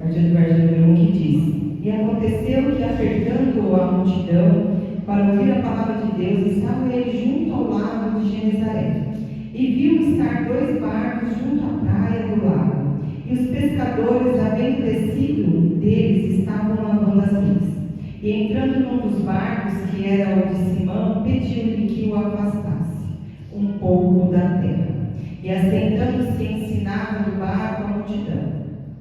partir do verso número 1, que diz: E aconteceu que, apertando a multidão para ouvir a palavra de Deus, estava ele junto ao lago de Genezaré. E viu estar 2 barcos junto à praia do lago. E os pescadores, havendo descido deles, estavam lavando as redes. E entrando num dos barcos, que era o de Simão, pediu-lhe que o afastasse um pouco da terra. E assentando-se, ensinava no barco a multidão.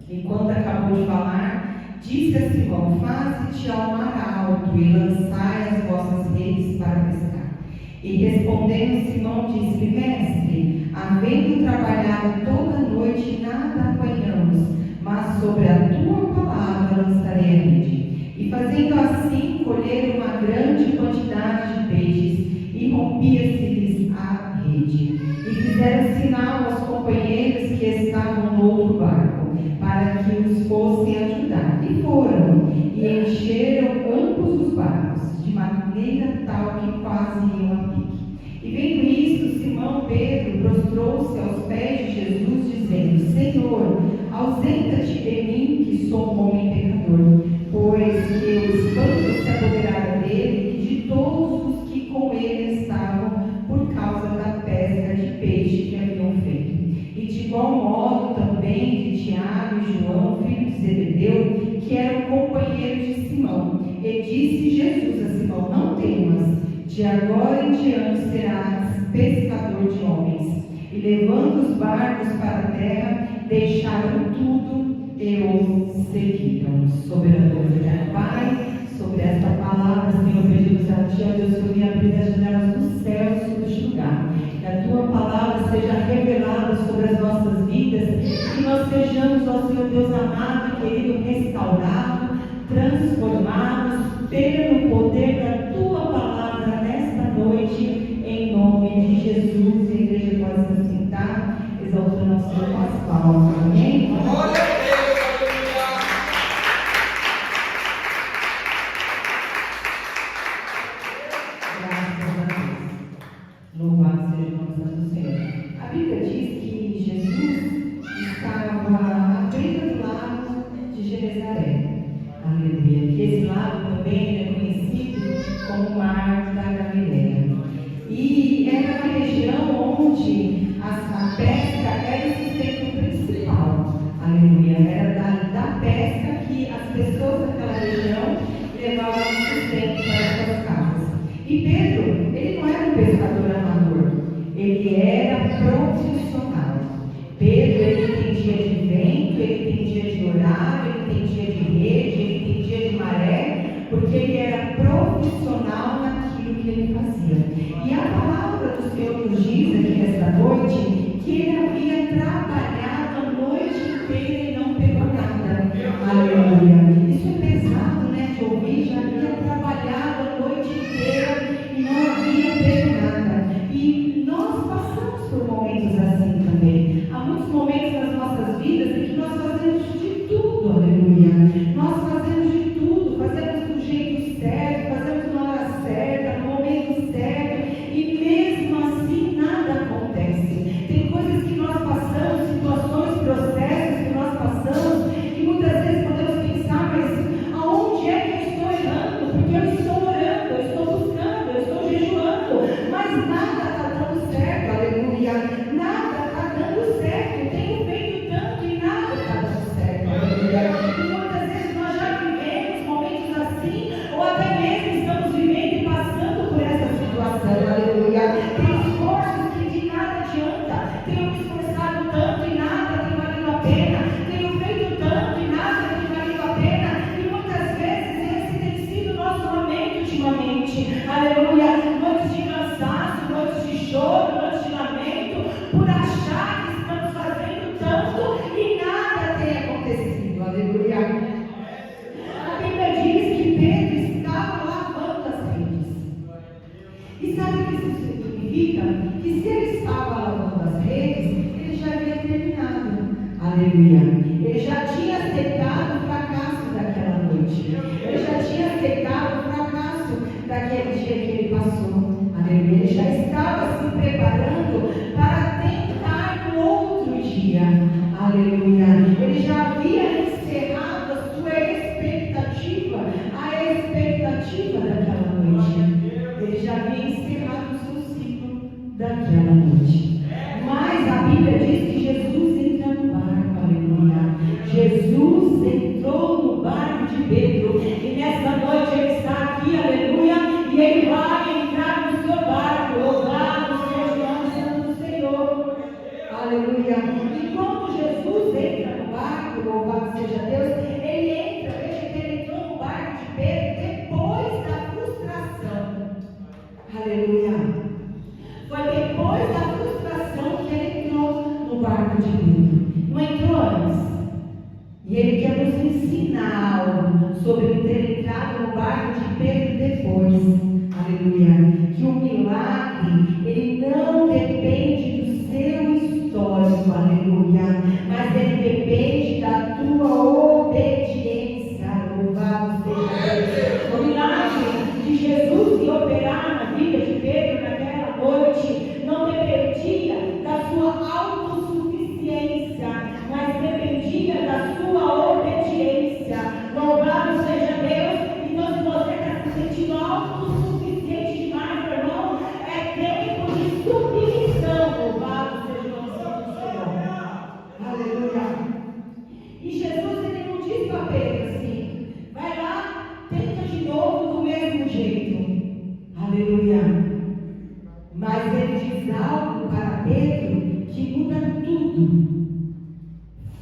E quando acabou de falar, disse a Simão: Faze-te ao mar alto e lançai as vossas redes para pescar. E respondendo Simão, disse-lhe: Mestre, havendo trabalhado toda a noite, nada apanhamos, mas sobre a tua palavra lançarei a rede. E fazendo assim, colheram uma grande quantidade de peixes, e rompia-se-lhes a rede. E fizeram sinal aos companheiros que estavam no outro barco, para que os fossem ajudar. E foram, e encheram ambos os barcos, de maneira tal que quase iam a pique. E vendo isto, Simão Pedro prostrou-se aos pés de Jesus, dizendo: Senhor, ausenta-te de mim, que sou um homem pecador, pois que o espanto se apoderara dele e de todos os que com ele estavam, por causa da pesca de peixe que haviam feito. E de igual modo também de Tiago e João, filhos de Zebedeu, que eram companheiros de Simão. E disse Jesus a Simão: Não temas, de agora em diante serás pescador de homens. E levando os barcos para a terra, deixaram tudo e o seguiram. Soberano Deus, Pai, sobre esta palavra, Senhor, pedimos a Ti, ó Deus, que venha abrir as janelas do céu sobre este lugar. Que a Tua palavra seja revelada sobre as nossas vidas, que nós sejamos, ó Senhor Deus amado e querido, restaurados, transformados pelo poder da Tua palavra nesta noite, em nome de Jesus. E a igreja pode se sentar, exaltando ao Senhor com as palmas. Amém? Louvado seja o nome do Senhor. A Bíblia diz que Jesus estava à beira do lago de Genezaré. Aleluia. Que esse lago também é conhecido como o Mar da Galileia. E era uma região onde a pesca era o sustento principal. Aleluia. Era da pesca que as pessoas daquela região levavam o sustento para as suas casas. E Pedro, ele não era um pescador amador, ele era profissional. Pedro, ele entendia de vento, ele entendia de horário, ele entendia de rede, ele entendia de maré, porque ele era profissional naquilo que ele fazia. E a palavra do Senhor nos diz aqui nesta noite que ele havia trabalhado a noite inteira e não pegou nada. Aleluia. Isso é pesado, né, de ouvir. Já havia trabalhado a noite inteira e não havia pego nada. E nós passamos por momentos assim também. Há muitos momentos nas nossas vidas em que nós fazemos de tudo, aleluia. Nós fazemos de tudo, fazemos do jeito certo, fazemos na hora certa, no momento certo, e mesmo assim nada acontece. Tem coisas que nós passamos, situações, processos que nós passamos, e muitas vezes podemos pensar: mas aonde é que eu estou errando? Porque eu estou orando, eu estou buscando, eu estou jejuando, mas nada está dando certo, aleluia. Nada está dando certo. Eu tenho feito tanto e nada está dando certo, aleluia. E muitas vezes nós já vivemos momentos assim, ou até mesmo estamos vivendo e passando por essa situação, aleluia. Tem esforços que de nada adianta. Tenho me esforçado tanto e nada tem valido a pena. Tenho feito tanto e nada tem valido a pena. E muitas vezes esse tem sido o nosso lamento ultimamente, aleluia. Noites de cansaço, noites de choro, noites de lamento, por achar que estamos fazendo tanto e nada tem acontecido, aleluia. A Bíblia diz que Pedro estava lavando as redes. E sabe o que isso significa? Que se ele estava lavando as redes, ele já havia terminado, aleluia. Ele já tinha aceitado o fracasso daquela noite. Ele já tinha aceitado o fracasso daquele dia que ele passou, aleluia. Ele já estava se preparando para tentar no outro dia, aleluia. Ele já havia encerrado daquela noite. Mas a Bíblia diz que Jesus entra no barco, aleluia. Jesus entrou no barco de Pedro, e nessa noite ele está aqui, aleluia, e ele vai entrar no seu barco. Louvado seja o nome santo do Senhor, aleluia. E quando Jesus entra no barco, louvado seja Deus, ele entra, veja que ele entrou no barco de Pedro depois da frustração, aleluia. Foi depois da frustração que ele entrou no barco de Pedro, não entrou antes. E ele quer nos ensinar algo sobre ele ter entrado no barco de Pedro depois, aleluia. Que o milagre, ele não depende do seu histórico, aleluia, mas ele depende da tua obediência, louvado seja Deus. O milagre de Jesus que operar na vida de Pedro naquela noite não dependia da sua autossuficiência, mas dependia da sua obediência. Louvado seja Deus. Então, se você está se sentindo autossuficiente demais, meu irmão, é tempo de submissão. Louvado seja o nome do Senhor. Aleluia. E Jesus, ele não diz para Pedro assim: vai lá, tenta de novo do mesmo jeito. Aleluia. Mas ele diz algo para Pedro que muda tudo.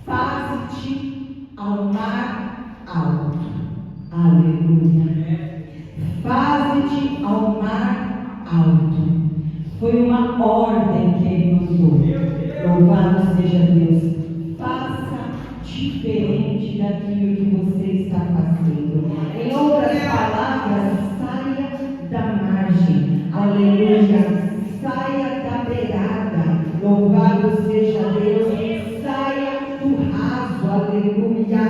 Faze-te ao mar alto. Aleluia. Faze-te ao mar alto. Foi uma ordem que ele nos deu. Louvado seja Deus. Faça diferente daquilo que você está fazendo. Em outras palavras, saia da margem. Aleluia. Saia da beirada. Louvado seja Deus. Saia do raso. Aleluia.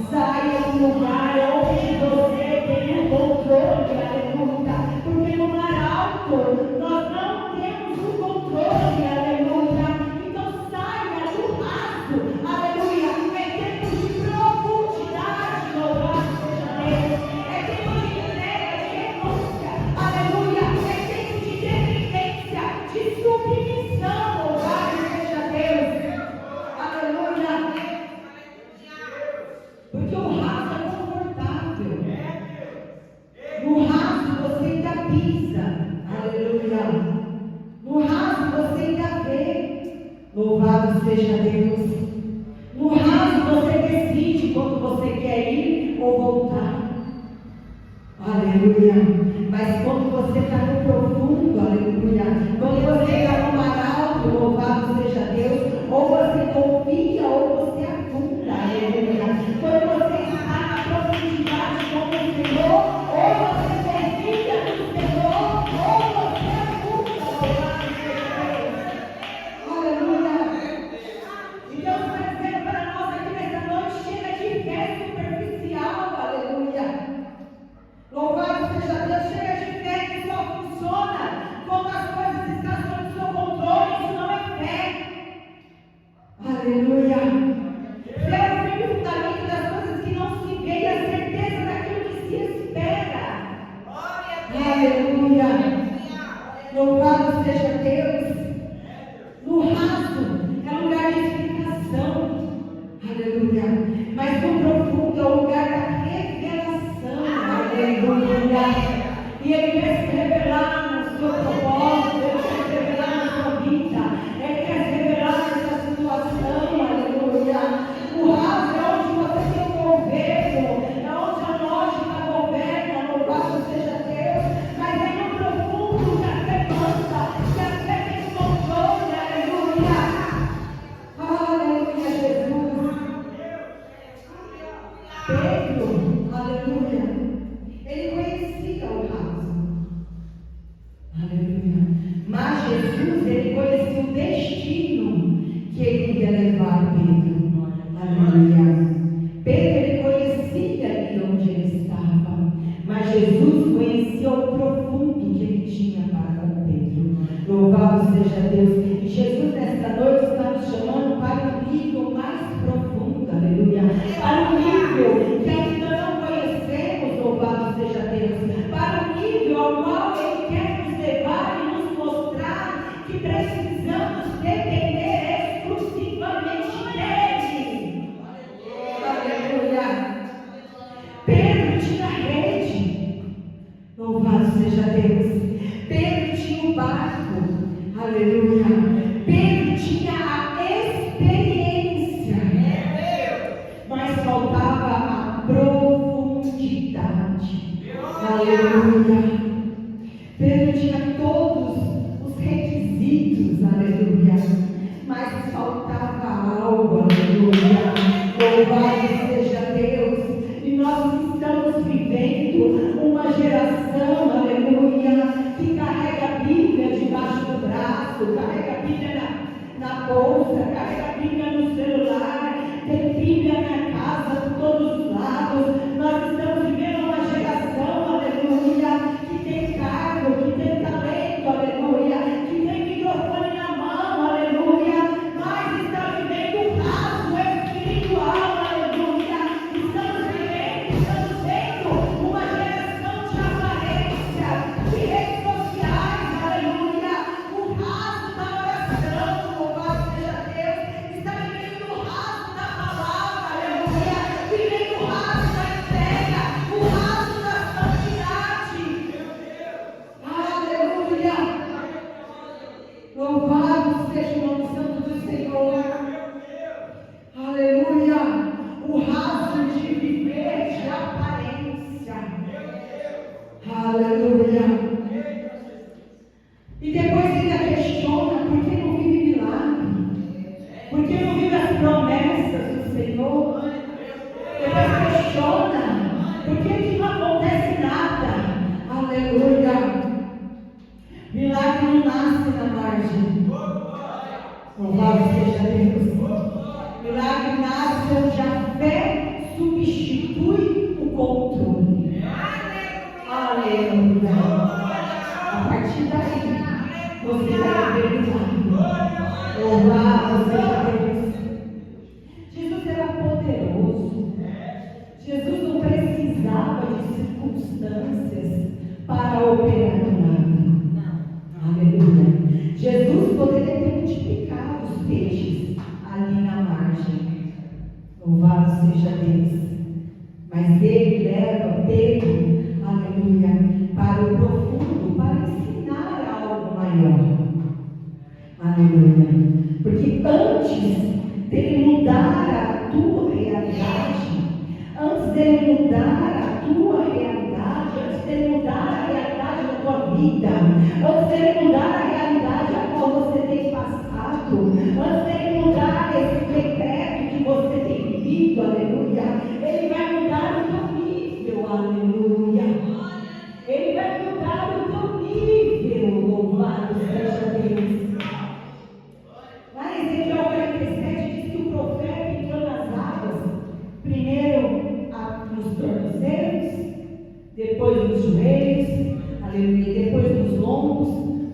Saia do lugar onde você tem o controle. Aleluia. Porque no mar alto nós não temos o controle. Aleluia. Então saia do raso. Aleluia. É tempo de profundidade. Louvado seja Deus. É tempo de entrega, de renúncia. Aleluia. É tempo de dependência, de submissão. Louvado seja Deus. Aleluia. Porque o raso é confortável. No raso você ainda pisa. Aleluia. No raso você ainda vê. Louvado seja Deus. No raso você decide quando você quer ir ou voltar. Aleluia. Mas quando você está no profundo, aleluia, quando você está no mar alto, louvado seja Deus, ou você confia ou você afunda, aleluia. Quando você está na profundidade com o Senhor, ou você confia no Senhor, ou você afunda, louvado seja Deus. Aleluia. Então está dizendo para nós aqui nessa noite, chega de fé superficial, aleluia. Louvado seja Deus, chega de fé que só funciona quando as coisas estão sob o seu controle. Isso não é fé. Aleluia. Fé é o firme fundamento das coisas que não se vê e a certeza daquilo que se espera. Aleluia. Louvado seja Deus. No raso é lugar de explicação. Aleluia. Mas no profundo é o lugar da revelação. Aleluia. E Ele quer se revelar no seu propósito, Ele quer se revelar na sua vida, Ele quer se revelar nessa situação. Aleluia. seja Deus. Pedro tinha o barco, aleluia. Pedro tinha a experiência, mas faltava a profundidade, aleluia. Pedro tinha todos os requisitos, aleluia, mas faltava algo, aleluia. Louvado seja Deus. E nós estamos vivendo uma geração, aleluia, que carrega a Bíblia debaixo do braço, carrega a Bíblia na bolsa, carrega a Bíblia no celular, tem Bíblia na casa por todos os lados. Nós estamos vivendo uma geração, aleluia, que tem cargo, que tem talento, aleluia, que tem microfone na mão, aleluia, mas está vivendo um raso espiritual, aleluia. Estamos vendo uma geração de aparência, de redes sociais, aleluia, o raso da oração, louvado seja Deus. Está vivendo o raso da palavra, aleluia, vivendo o raso da entrega, o raso da santidade, aleluia. Louvado seja o nome santo do Senhor, aleluia. O raso de viver de aparência, aleluia. E depois ainda questiona por que não vive milagre, por que não vive as promessas do Senhor. Depois questiona por que não acontece nada, aleluia. Milagre não nasce na margem, louvado seja Deus. Milagre nasce onde a fé substitui o controle, aleluia. A partir daí você vai ver milagre, louvado seja Deus. Jesus era poderoso, Jesus não precisava de circunstâncias para operar milagre. Aleluia. Jesus poderia ter multiplicado os peixes ali na margem. Louvado seja Deus. Mas ele leva Pedro, aleluia, para o profundo, para ensinar algo maior. Aleluia. Porque antes dele mudar a tua realidade, antes dele mudar a tua realidade, antes dele mudar a realidade da tua vida, antes dele mudar a realidade a qual você tem passado, antes dele mudar esse decreto que você tem vivido, aleluia, ele vai mudar o teu nível, aleluia. Ele vai mudar o teu nível, louvado seja Deus. Lá em Ezequiel 47 diz que o profeta entrou nas águas, primeiro nos tornozelos, depois nos joelhos, aleluia, depois nos lombos,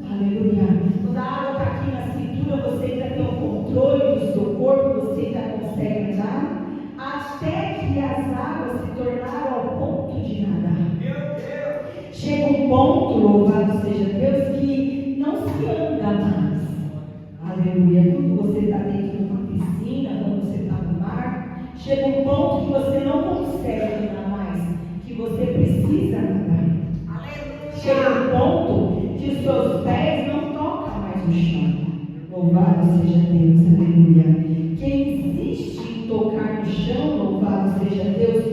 aleluia. Quando a água está aqui na cintura, você ainda tem o controle do seu corpo, você ainda consegue andar, até que as águas se tornaram ao ponto de nadar. Chega um ponto, louvado seja Deus, que não se anda mais, aleluia. Quando você está dentro de uma piscina, quando você está no mar, chega um ponto que você não consegue andar mais, que você precisa nadar. Chega um ponto que os seus pés não tocam mais no chão. Louvado seja Deus, aleluia. Quem insiste em tocar no chão, louvado seja Deus,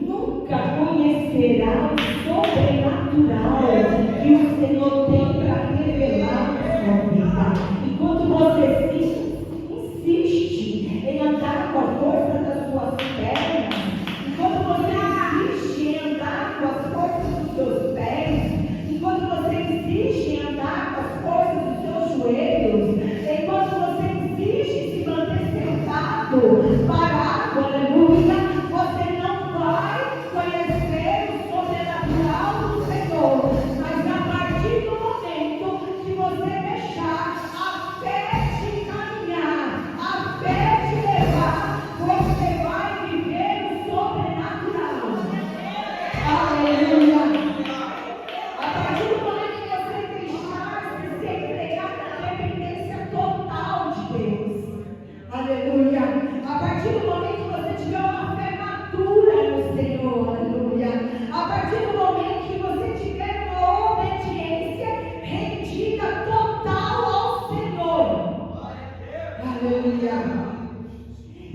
nunca conhecerá o sobrenatural que o Senhor tem para revelar na sua vida. Enquanto você insiste em andar com a força das suas pernas, enquanto você insiste em andar com as forças dos seus pés, enquanto você insiste em andar com as forças dos seus joelhos, enquanto você insiste em se manter sentado, parado, aleluia, você não vai conhecer o sobrenatural do Senhor. Mas a partir do momento que você deixar a fé te caminhar, a fé te levar, você vai viver o sobrenatural. Aleluia. A partir do momento que você deixar se entregar na dependência total de Deus, aleluia. A partir do momento que você tiver uma fé madura no Senhor, aleluia. A partir do momento que você tiver uma obediência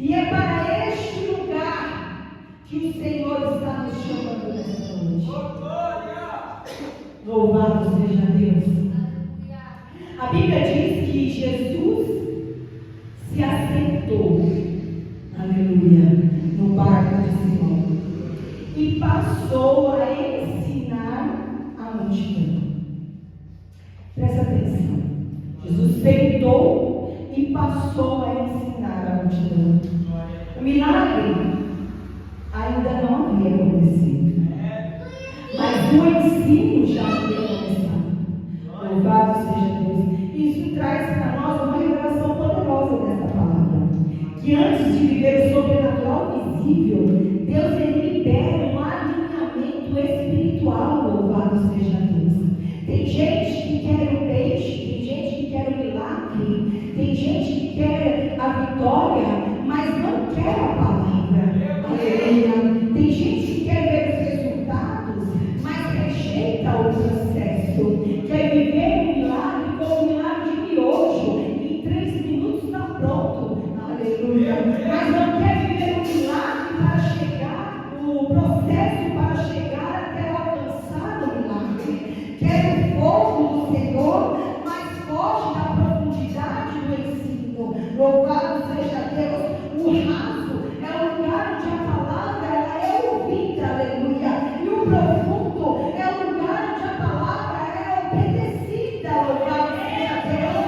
E é para este lugar que o Senhor está nos chamando nesta noite. Louvado seja Deus. A Bíblia diz que Jesus se assentou, aleluia, no barco de Simão e passou a ensinar a multidão. Presta atenção. Jesus sentou e passou a ensinar a multidão. O milagre ainda não havia acontecido, mas o ensino já havia começado. Louvado seja Deus. Isso traz para nós uma revelação poderosa dessa palavra. Que antes de viver o sobrenatural visível, Deus ele libera um alinhamento espiritual. Louvado seja Deus. Tem gente que quer o peixe, tem gente que quer o milagre, tem gente que quer a vitória, mas não quer a palavra. Aleluia. Tem gente que quer ver os resultados, mas rejeita o processo. Quer viver um milagre como um milagre de miojo, em 3 minutos está pronto. Aleluia. Mas não quer viver um milagre para chegar, o processo para chegar até alcançar o milagre. Quer o fogo do Senhor, mas foge da profundidade do ensino. Louvado seja Deus. O raso é o lugar onde a palavra ela é ouvida, aleluia. E o profundo é o lugar onde a palavra é obedecida. Louvado seja Deus.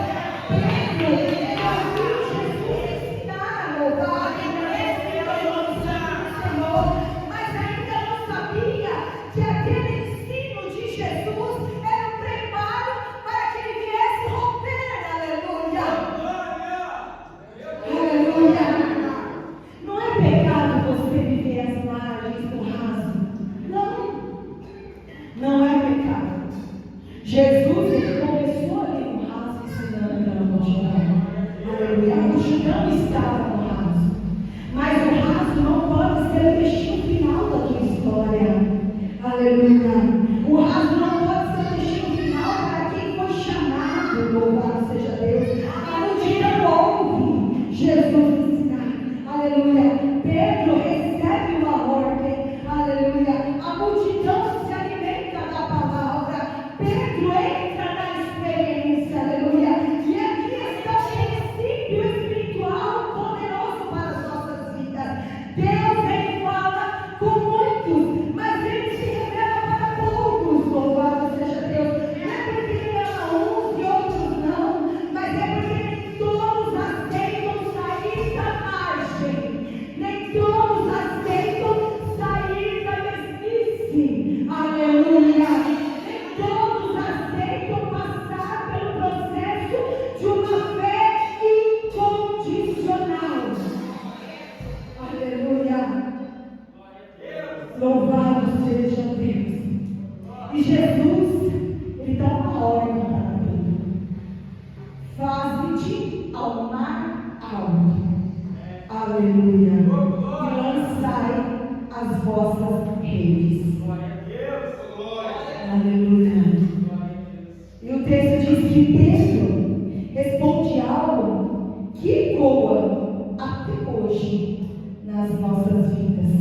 Pedro, ele ouviu Jesus ensinar, louvado seja Senhor, mas ainda não sabia que aquele ensino de Jesus era um preparo para que ele viesse romper, aleluia. Aleluia. Não é pecado você viver as margens do raso. Não. Não é pecado. Jesus ele começou ali no raso ensinando aquela multidão. Aleluia. A multidão estava no raso. Mas o raso não pode ser o destino final da tua história. Aleluia. O raso não pode ser o destino final para quem foi chamado. Louvado seja Deus. A multidão ouve Jesus ensinar. Aleluia. Pedro recebe uma ordem. Aleluia. A multidão se alimenta da palavra. Pedro entra na experiência. Aleluia. E aqui está o princípio espiritual poderoso para as nossas vidas. Deus ele fala com muitos, mas ele se revela para poucos. Louvado seja Deus. Não é porque ele ama uns e outros não, mas é porque nem todos aceitam sair da margem. Nem todos aceitam sair da mesmice. Aleluia. Nem todos aceitam passar pelo processo de uma fé incondicional. Aleluia. Louvado seja Deus. E Jesus, ele dá uma ordem para Pedro. Faze-te ao mar alto. Aleluia. E lançai as vossas redes. Aleluia. E o texto diz que Pedro responde algo que ecoa até hoje nas nossas vidas.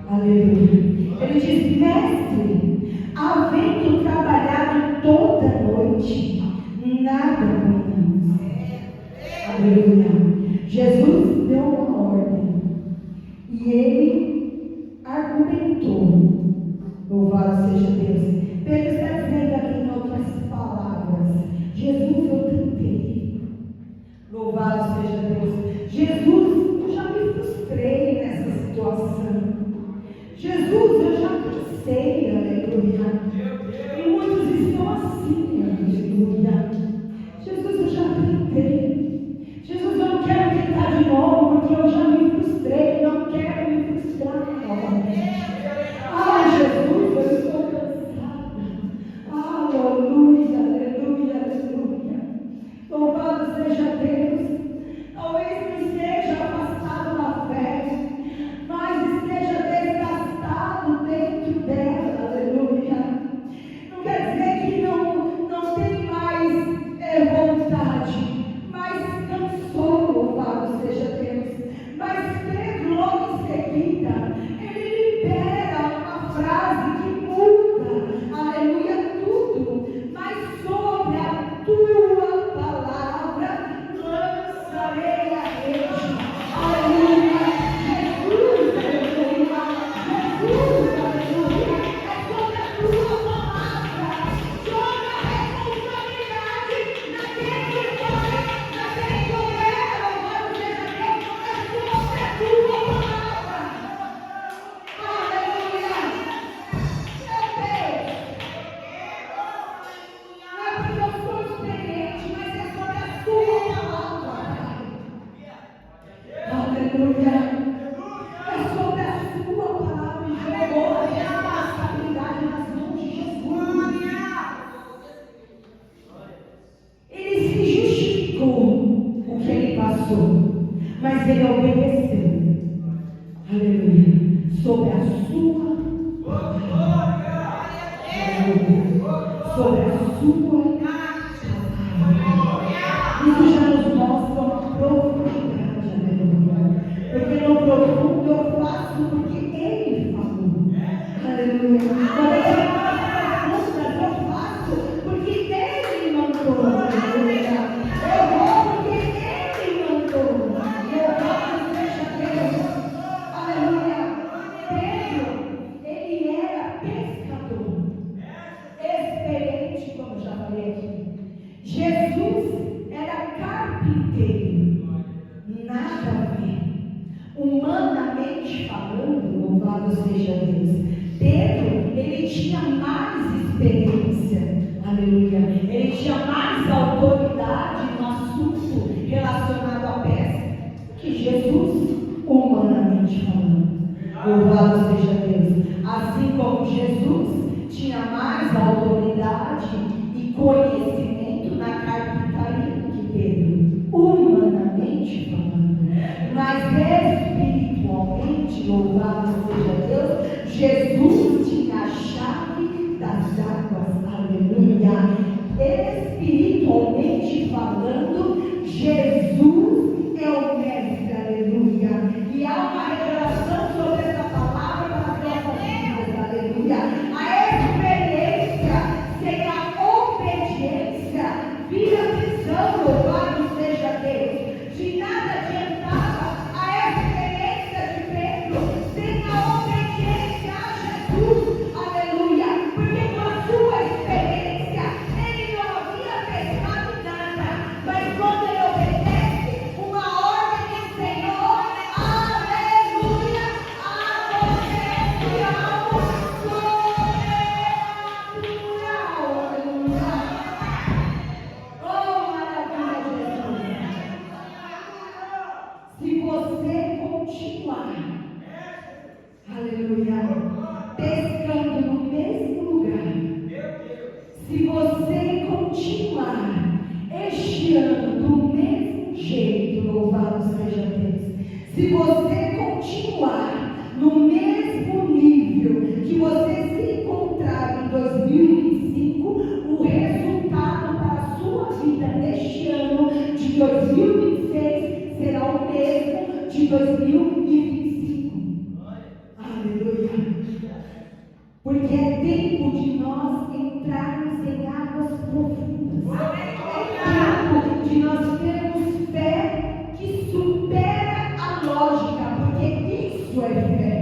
Aleluia. Ele diz: mestre, havendo trabalhado toda a noite, nada ganhamos. Aleluia. Jesus deu uma ordem e ele argumentou. Louvado seja Deus. Pedro está dizendo aqui em outras palavras: Jesus, eu tentei. Louvado seja Deus. Jesus, eu já me frustrei nessa situação. Jesus, eu já cansei, aleluia. E muitos estão assim, aleluia. Jesus, eu já tentei. Jesus, eu não quero tentar de novo, porque eu já me frustrei. Não quero me frustrar novamente. Ah, Jesus, eu estou cansado. sobre a sua sobre a sua isso já nos mostra uma profundidade, aleluia. Porque no profundo eu faço porque Ele falou, aleluia. Eu faço porque Ele mandou, aleluia. Eu vou porque Ele mandou. Louvado seja Deus, aleluia. Pedro, ele era pescador, experiente, como já falei aqui. Jesus era carpinteiro, nada a ver. Humanamente falando, louvado seja Deus. Pedro, ele tinha mais experiência, aleluia. Ele tinha mais autoridade no assunto relacionado à pesca que Jesus, humanamente falando. Louvado seja Deus. Assim como Jesus tinha mais autoridade e conhecimento na carpintaria do que Pedro, humanamente falando. Mas espiritualmente, louvado seja Deus, Jesus tinha a chave das águas, aleluia. Espiritualmente falando, Jesus é o mestre, aleluia. E há uma revelação sobre essa palavra para as nossas vidas, aleluia. A experiência sem a obediência vira prisão, louvado seja Deus. De nada adiantava a experiência de Pedro sem a obediência a Jesus, aleluia. Porque com a sua experiência ele não havia pescado nada, mas quando ele obedece uma ordem do Senhor, aleluia, acontece algo sobrenatural, aleluia. Oh, maravilha, Jesus. Se você continuar, aleluia, pescando no mesmo lugar, se você continuar este ano do mesmo jeito, louvado seja Deus, se você continuar no mesmo nível que você se encontrava em 2025, o resultado para a sua vida neste ano de 2026 será o mesmo de 2025. Aleluia. Porque é tempo de nós entrarmos em águas profundas. É tempo de nós termos fé que supera a lógica, porque isso é fé.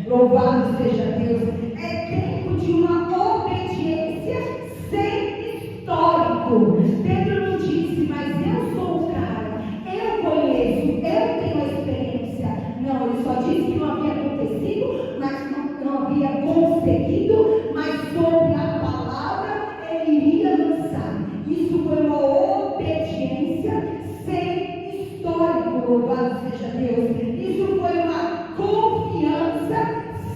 Louvado seja Deus. É tempo de uma obediência sem histórico. Pedro não disse, mas eu sou o cara, eu conheço, eu tenho a experiência. Não, ele só disse que não havia acontecido, mas não havia conseguido, mas sobre a palavra ele iria lançar. Isso foi uma obediência sem histórico, louvado seja Deus. Isso foi uma confiança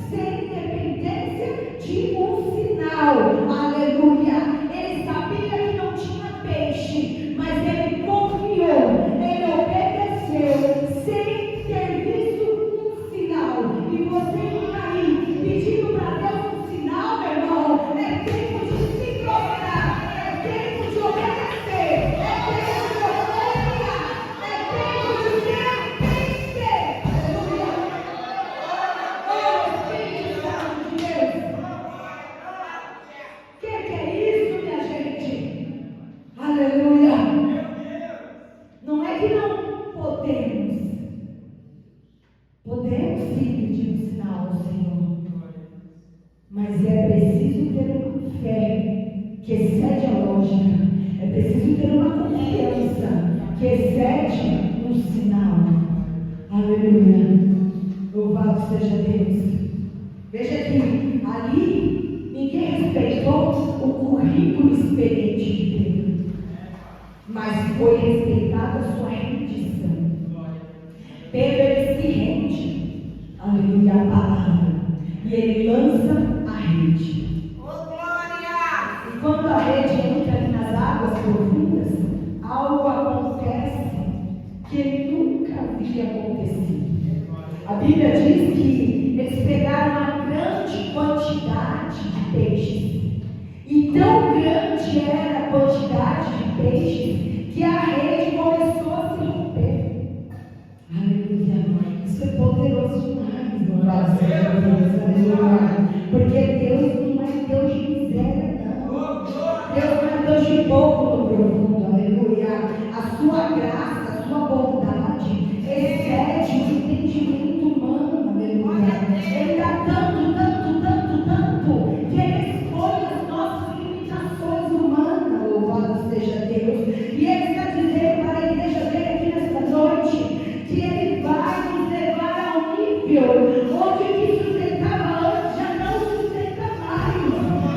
sem dependência de um sinal, aleluia. Ele sabia que não tinha peixe, mas ele confiou, ele obedeceu sem ter visto um sinal. E você fica aí pedindo para Deus um sinal, meu irmão. É tempo de se prostrar, é tempo de obedecer, é tempo de confiar, é tempo de depender. Aleluia. Oh, Espírito Santo de Deus. O que é isso, minha gente? Aleluia. Não é que não podemos. Podemos sim pedir um sinal ao Senhor. Mas é preciso ter uma fé que excede a lógica. É preciso ter uma confiança que excede um sinal. Aleluia. Louvado seja Deus. Veja que ali ninguém respeitou o currículo experiente de Pedro, mas foi respeitada a sua rendição. Pedro, ele se rende, aleluia, a palavra, e ele lança a rede. E quando a rede entra nas águas profundas, algo acontece que nunca havia acontecido. A Bíblia diz que Eles pegaram uma grande quantidade de peixes. E tão grande era a quantidade de peixes que a rede começou a se romper. Aleluia. Isso é poderoso demais, louvado seja Deus. Aleluia. Porque Deus não é Deus de miséria, não. Deus não é Deus de pouco no profundo. Aleluia. A sua graça, a sua bondade excede o entendimento humano. Aleluia. Ele dá tanto, tanto, tanto, tanto, que Ele expõe as nossas limitações humanas. Louvado seja Deus. E Ele está dizendo para a igreja dele aqui nesta noite que Ele vai nos levar ao nível onde o que sustentava antes já não sustenta mais.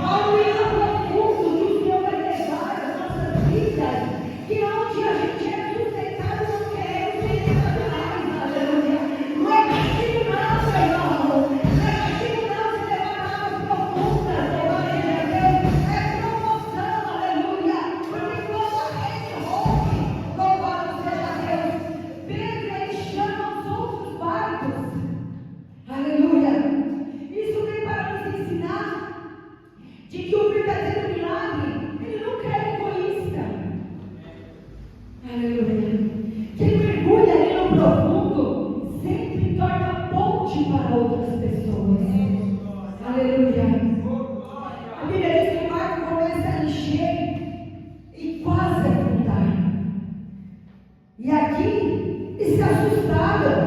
Ao nível profundo que o Senhor vai levar as nossas vidas, que onde a gente é sustentado não quer sustentar mais. Aleluia. Não é castigo não, meu irmão. Não é castigo não se levar a águas profundas. Louvado seja Deus. É promoção, aleluia. Porque quando a rede rompe, louvado seja Deus, Pedro ele chama os outros barcos. Aleluia. Isso vem para nos ensinar de que o verdadeiro milagre, ele nunca é egoísta. Aleluia. Quem mergulha ali no profundo sempre torna ponte para outras pessoas. Aleluia. A Bíblia diz que o barco começa a encher e quase afundar. E aqui eles se assustaram.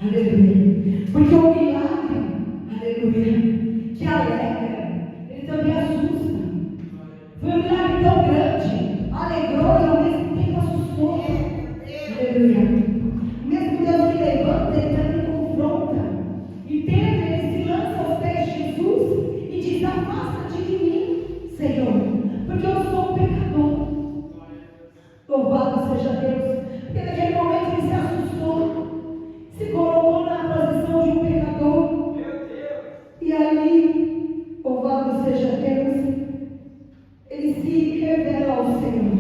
Aleluia. Porque o milagre, aleluia, que alegra, ele também assusta. Foi um milagre tão grande, alegrou e ao mesmo tempo assustou. Aleluia. O mesmo Deus que levanta, ele também confronta. E Pedro, ele se lança aos pés de Jesus e diz: afasta-te de mim, Senhor, porque eu sou um pecador. Louvado seja Deus. Porque naquele momento ele se assustou, se colocou na posição de um pecador. E ali, louvado seja Deus, ele se revela ao Senhor.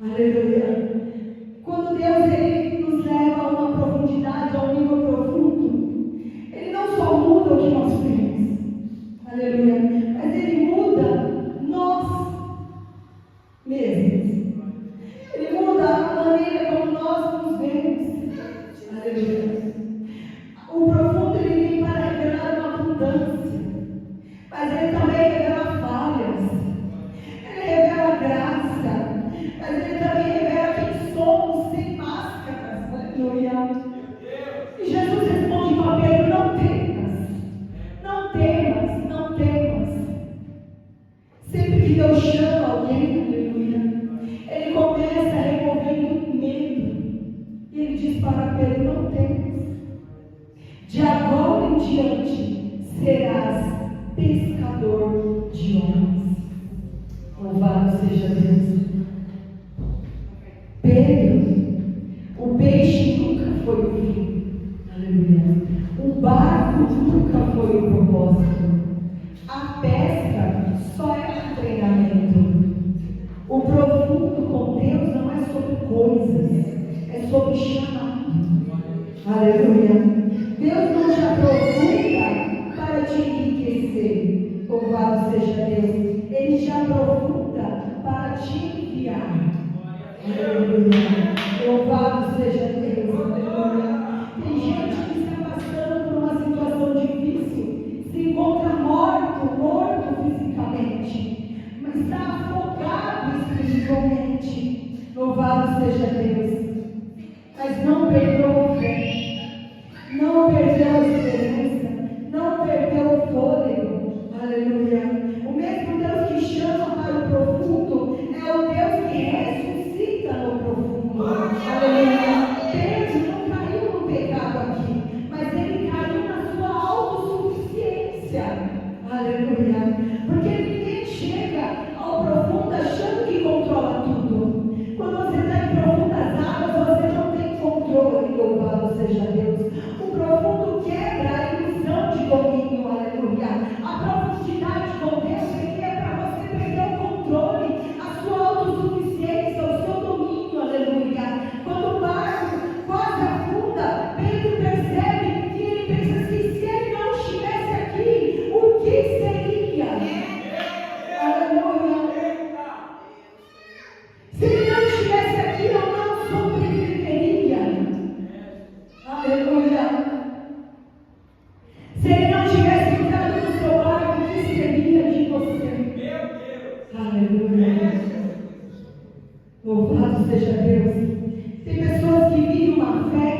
Aleluia. Quando Deus ele nos leva a uma profundidade, a um nível profundo, Ele não só muda o que nós temos, aleluia, mas Ele muda nós mesmos. Ele muda a maneira como nós nos vemos. Aleluia. O profundo ele vem para revelar uma abundância, mas ele também revela falhas. Ele revela graça, mas ele também revela quem somos sem máscaras. Aleluia. E Jesus responde para Pedro: não temas, não temas, não temas. Sempre que Deus chama alguém, aleluia, Ele começa removendo medo. E Ele diz para Pedro: não temas. De agora em diante serás pescador de homens. Louvado seja Deus. Pedro, o peixe nunca foi o fim. Aleluia. O barco nunca foi o propósito. A pesca só é um treinamento. O profundo com Deus não é sobre coisas, é sobre chamado. Aleluia. Deus não te aprofunda para te enriquecer. Louvado seja Deus. Ele te aprofunda para te enviar. Aleluia. Louvado seja Deus. Aleluia. Tem gente que está passando por uma situação difícil, se encontra morto fisicamente, mas está afogado espiritualmente. Louvado seja Deus. Mas não perdeu a fé. Não perdeu a esperança, não perdeu o fôlego. Aleluia. O mesmo Deus que chama para o profundo é o Deus que ressuscita no profundo. Aleluia. Pedro não caiu no Aleluia. Se ele não tivesse ficado no seu pai, o que seria de você? Meu Deus. Aleluia. Louvado seja Deus. Tem pessoas que vivem uma fé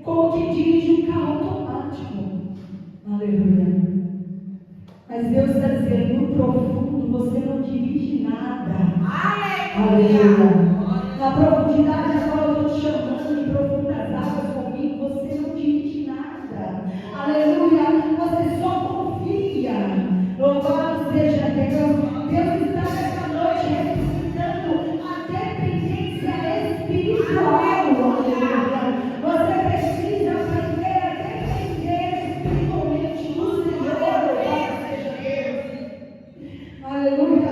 como quem dirige um carro automático. Aleluia. Mas Deus está dizendo, no profundo você não dirige nada. Aleluia. Na profundidade, agora eu estou te chamando em profundas águas comigo, você não dirige nada. Aleluia. Você só confia. Louvado seja Deus. Deus está nessa noite ressuscitando a dependência espiritual. Aleluia. Você precisa aprender a depender espiritualmente do Senhor. Louvado seja Deus. Aleluia.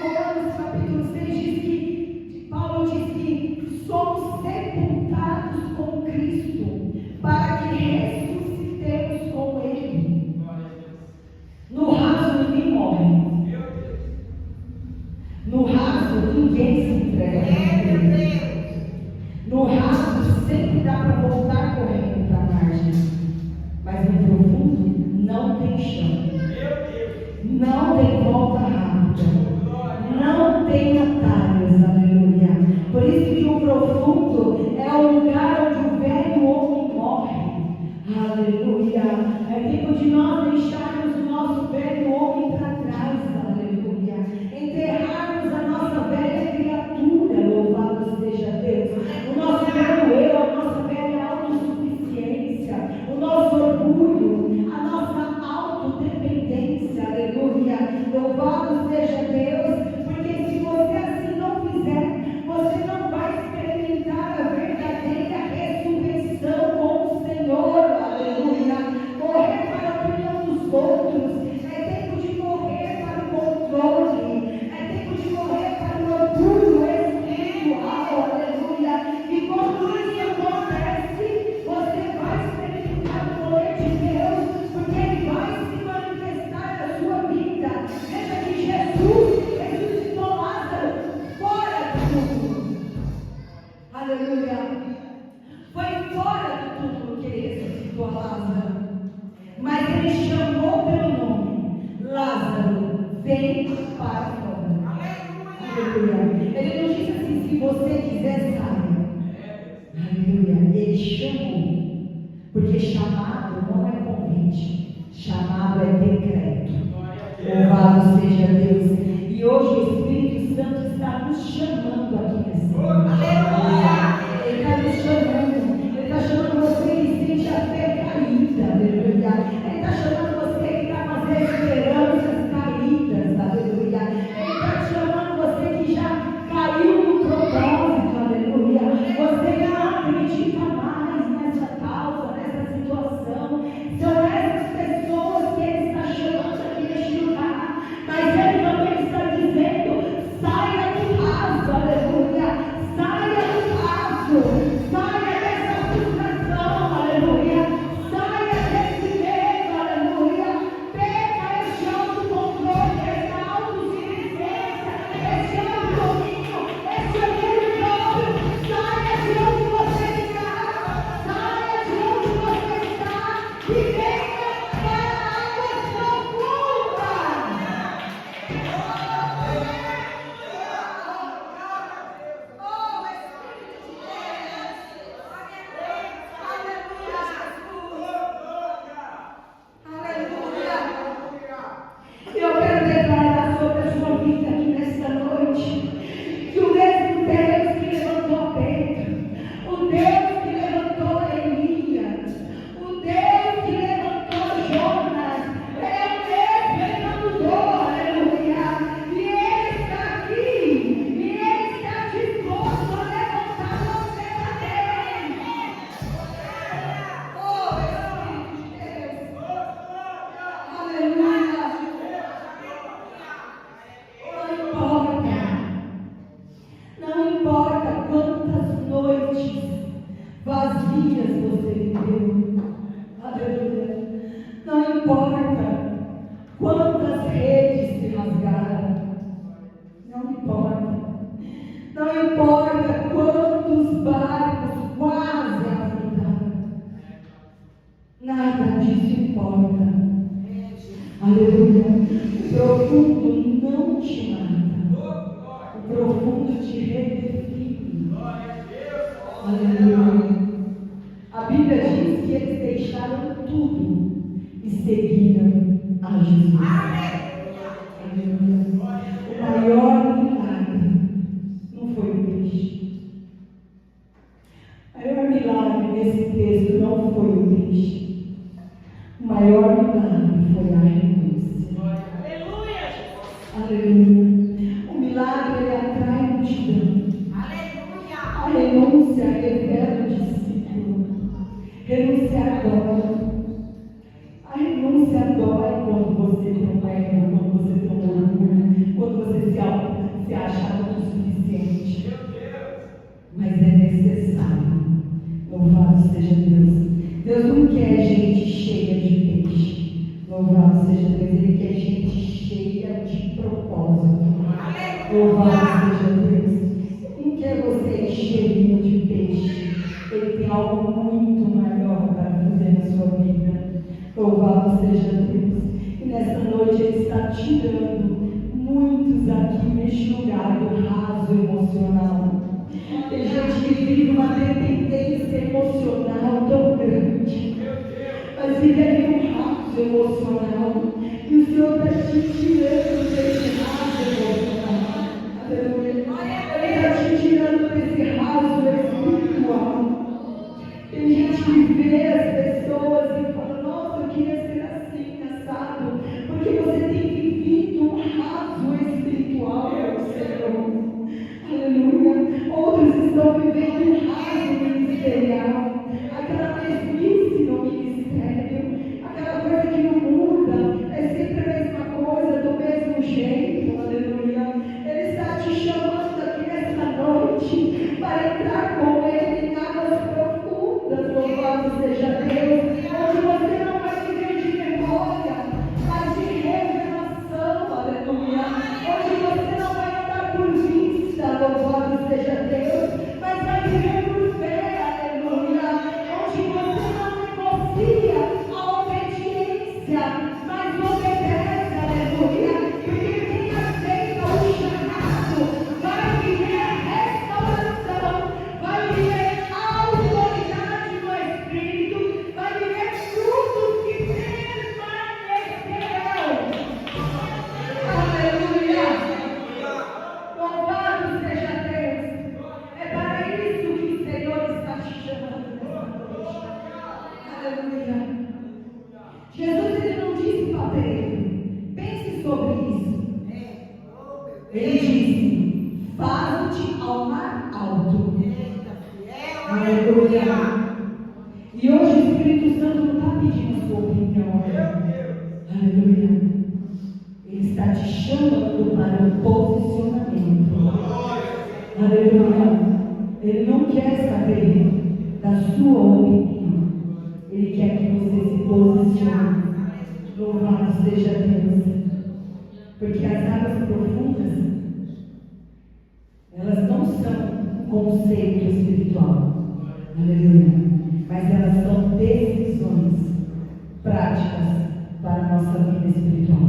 Romanos capítulo 6 diz que Paulo diz que somos sepultados com Cristo para que ressuscitemos com Ele. No raso ninguém morre. No raso ninguém se entrega. No raso sempre dá para voltar correndo para a margem. Mas no profundo não tem chão. Não tem volta rápida. Não tem atalhos, aleluia. Por isso que o profundo é o lugar onde o velho homem morre. Aleluia. É tempo de nós deixarmos o nosso velho homem para trás, aleluia. Enterrarmos a nossa velha criatura, louvado seja Deus. O nosso velho eu, a nossa velha autossuficiência, o nosso orgulho, a nossa autodependência, aleluia. Louvado seja Deus. Porque se você assim não fizer, você não vai experimentar a verdadeira ressurreição com o Senhor, aleluia. Correr para a opinião dos outros, é tempo de correr para o controle, é tempo de correr para o orgulho espiritual, aleluia. E quando isso acontece, você vai experimentar o poder de Deus, porque Ele vai se manifestar na sua vida. Veja que Jesus ressuscitou Lázaro fora do túmulo. Aleluia. Foi fora do túmulo que Ele ressuscitou Lázaro. Mas Ele chamou pelo nome: Lázaro, vem para fora. Aleluia. Ele não disse assim: se você quiser, saia. Aleluia. Ele chamou. Porque chamado não é convite, chamado é decreto. Louvado seja Deus. E hoje o Espírito Santo está nos chamando aqui nessa noite. Aleluia. Ele está nos chamando. Ele está chamando você que sente a fé caída. Aleluia. Ele está chamando você que está com as esperanças caídas. Aleluia. Ele está chamando você que já caiu no propósito. Aleluia. Você que não acredita mais nessa causa, nessa situação. São essas pessoas que Ele está chamando aqui neste lugar. Mas nada disso importa. Aleluia. O profundo não te mata. O profundo te redefine. Aleluia. A Bíblia diz que eles deixaram tudo e seguiram a Jesus. Aleluia. O maior milagre não foi o peixe. O maior milagre nesse texto não foi o peixe. O maior milagre foi a renúncia. Aleluia. O milagre atrai a multidão. A renúncia revela o discípulo. Renunciar dói. A renúncia dói quando você não pega, quando você não orgulha, quando você se acha autossuficiente. Mas é necessário. Louvado seja Deus. Deus não quer gente cheia de peixe. Louvado seja Deus. Ele quer gente cheia de propósito. Louvado seja Deus. Ele não quer você cheio de peixe. Ele tem algo muito maior para fazer na sua vida. Louvado seja Deus. E nessa noite Ele está tirando muitos aqui neste lugar do raso emocional. Tem gente que vive uma dependência emocional tão grande, mas vive ali um raso emocional. E o Senhor está te tirando desse raso emocional. Aleluia. Ele está te tirando desse raso espiritual. Tem gente que vê as pessoas e fala: nossa, eu queria ser assim, assado, porque você tem vivido um raso espiritual, meu Senhor. Aleluia. Outros estão vivendo um raso ministerial, aquela mesmice no ministério, aquela coisa que não muda, é sempre a mesma coisa, do mesmo jeito. Aleluia. Ele está te chamando aqui nessa noite para entrar com Ele em águas profundas. Louvado seja Deus. Onde você não vai viver de memória, mas de revelação. Aleluia. Onde você não vai andar por vista. Louvado seja Deus, mas vai viver por fé. Aleluia. Onde você não negocia a obediência, mas obedece. Aleluia. Porque quem aceita o chamado vai viver restauração, vai viver autoridade no Espírito, vai viver frutos que permanecerão. Aleluia. Louvado seja Deus. É para isso que o Senhor está te chamando nessa noite. Aleluia. Jesus, Ele não disse para Pedro: pense sobre isso. Ele disse: faze-te ao mar alto. Aleluia. E hoje o Espírito Santo não está pedindo a sua opinião. Aleluia. Ele está te chamando para um posicionamento. Aleluia. Ele não quer saber da sua opinião. Ele quer que você se posicione. Louvado seja Deus. Porque as águas profundas, elas não são um conceito espiritual. Aleluia. Mas elas são decisões práticas para a nossa vida espiritual.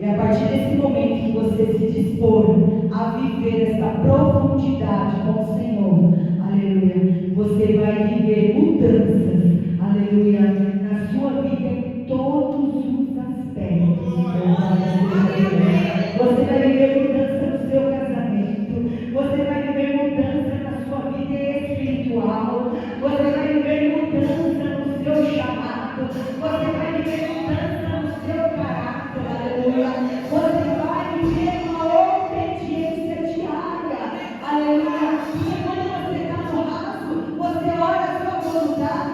E a partir desse momento que você se dispor a viver essa profundidade com o Senhor, aleluia, você vai viver mudanças, aleluia, na sua vida em todos os aspectos. Você vai viver mudança no seu casamento, você vai viver mudança na sua vida espiritual, você vai viver mudança no seu chamado, você vai viver mudança no seu caráter, aleluia. Você vai viver uma obediência diária, aleluia. Porque quando você está no raso, você olha a sua vontade,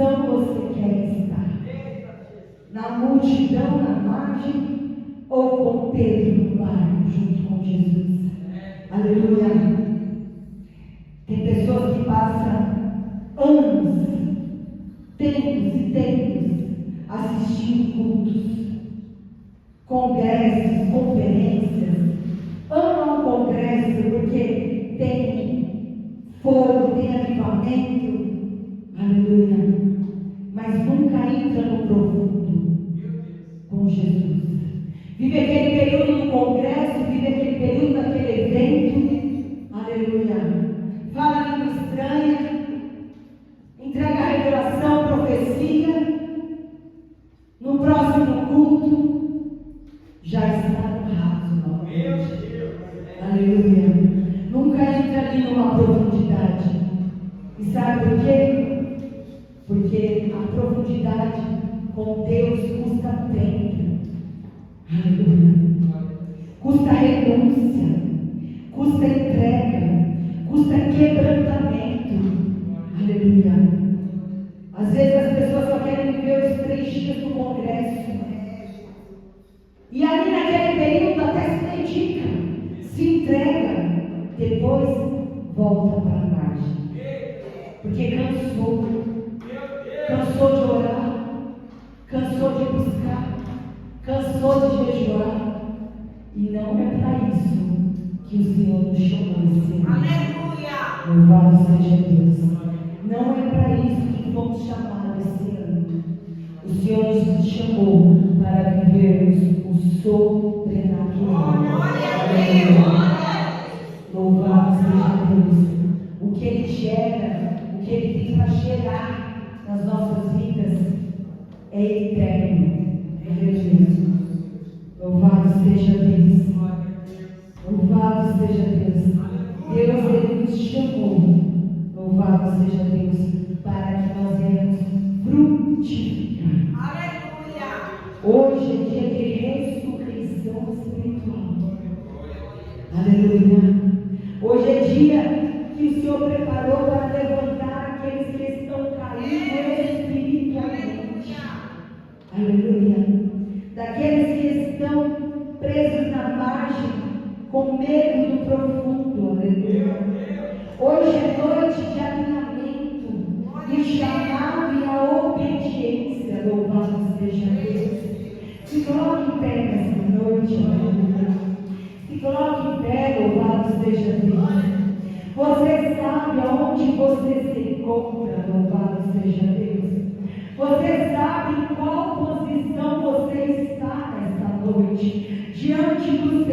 posição você quer estar? Na multidão, na margem, ou com Pedro no barco, junto com Jesus? Aleluia. Tem pessoas que passam anos, tempos e tempos, assistindo cultos, congressos, conferências. Amam o congresso porque tem fogo, tem avivamento. Aleluia. Mas nunca entra no profundo com Jesus. Vive aquele período no congresso, vive aquele período naquele evento. Aleluia. Fala língua estranha, entrega a revelação, profecia. No próximo culto, já está no raso novamente. Aleluia. Nunca entra ali numa profundidade. E sabe por quê? Porque a profundidade com Deus custa tempo. Aleluia. Custa renúncia, custa entrega, custa quebrantamento. Aleluia. Às vezes as pessoas só querem viver os 3 dias do congresso. E ali naquele período até se dedica, se entrega, depois volta para a margem. Porque cansou de orar, cansou de buscar, cansou de jejuar. E não é para isso que o Senhor nos chamou esse ano. Aleluia! Louvado seja Deus. Não é para isso que fomos chamados esse ano. O Senhor nos chamou para vivermos o sobrenatural. Louvado seja Deus. O que Ele gera, o que Ele tem para gerar nas nossas vidas é eterno. Aleluia. Louvado seja Deus. Louvado seja Deus. Deus, Ele nos chamou. Louvado seja Deus, para que nós venhamos frutificar. Aleluia! Hoje é dia de ressurreição espiritual. Aleluia! Hoje é dia que o Senhor preparou para levantar aqueles que estão caídos espiritualmente. Aleluia! Daqueles que estão presos na margem, com medo do profundo. Aleluia! Hoje é noite de alinhamento, de chamado e a obediência. Louvado seja Deus. Se coloque em pé nessa noite, aleluia. Se coloque em pé, louvado seja Deus. Você sabe aonde você se encontra, louvado seja Deus. Você sabe em qual posição você está nessa noite, diante do